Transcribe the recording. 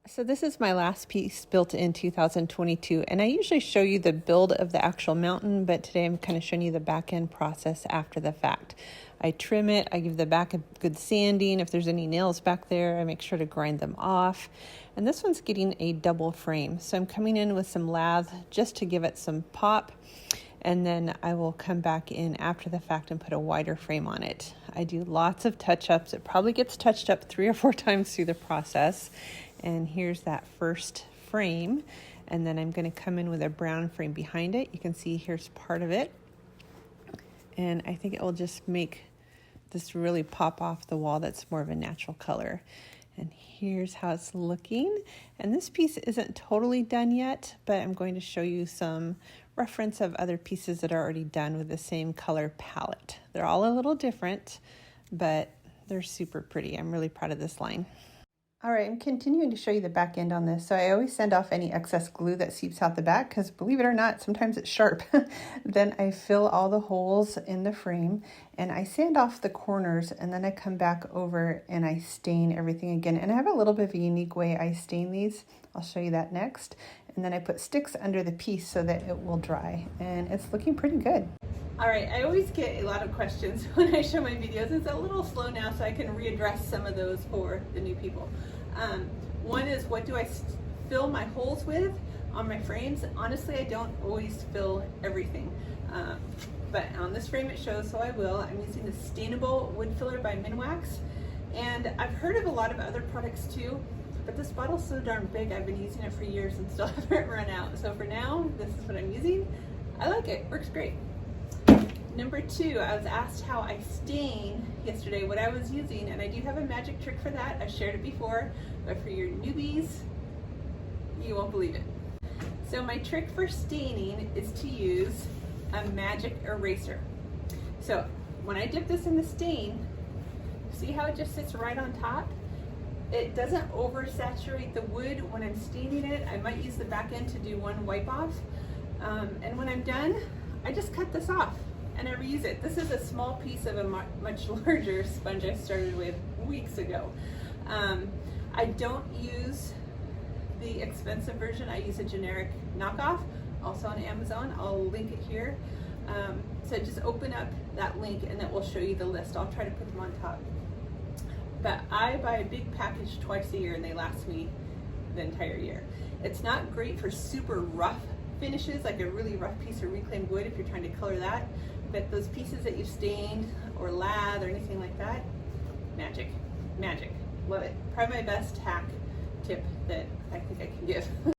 So this is my last piece built in 2022, and I usually show you the build of the actual mountain, but today I'm kind of showing you the back end process after the fact. I trim it, I give the back a good sanding. If there's any nails back there, I make sure to grind them off. And this one's getting a double frame, so I'm coming in with some lath just to give it some pop, and then I will come back in after the fact and put a wider frame on it. I do lots of touch-ups. It probably gets touched up 3 or 4 times through the process. And here's that first frame, and then I'm going to come in with a brown frame behind it. You can see here's part of it, and I think it will just make this really pop off the wall. That's more of a natural color. And here's how it's looking. And this piece isn't totally done yet, but I'm going to show you some reference of other pieces that are already done with the same color palette. They're all a little different, but they're super pretty. I'm really proud of this line. All right, I'm continuing to show you the back end on this. So I always send off any excess glue that seeps out the back because, believe it or not, sometimes it's sharp. Then I fill all the holes in the frame and I sand off the corners, and then I come back over and I stain everything again. And I have a little bit of a unique way I stain these. I'll show you that next. And then I put sticks under the piece so that it will dry, and it's looking pretty good. All right, I always get a lot of questions when I show my videos. It's a little slow now, so I can readdress some of those for the new people. One is, what do I fill my holes with on my frames? Honestly, I don't always fill everything, but on this frame it shows, so I will. I'm using the Sustainable Wood Filler by Minwax, and I've heard of a lot of other products too, but this bottle's so darn big, I've been using it for years and still haven't run out. So for now, this is what I'm using. I like it, works great. Number 2, I was asked how I stain yesterday, what I was using, and I do have a magic trick for that. I've shared it before, but for your newbies, you won't believe it. So my trick for staining is to use a magic eraser. So when I dip this in the stain, see how it just sits right on top? It doesn't oversaturate the wood when I'm staining it. I might use the back end to do one wipe off. And when I'm done, I just cut this off and I reuse it. This is a small piece of a much larger sponge I started with weeks ago. I don't use the expensive version. I use a generic knockoff, also on Amazon. I'll link it here. So just open up that link and it will show you the list. I'll try to put them on top. But I buy a big package twice a year and they last me the entire year. It's not great for super rough finishes, like a really rough piece of reclaimed wood if you're trying to color that, but those pieces that you've stained or lath or anything like that, magic, magic, love it. Probably my best hack tip that I think I can give.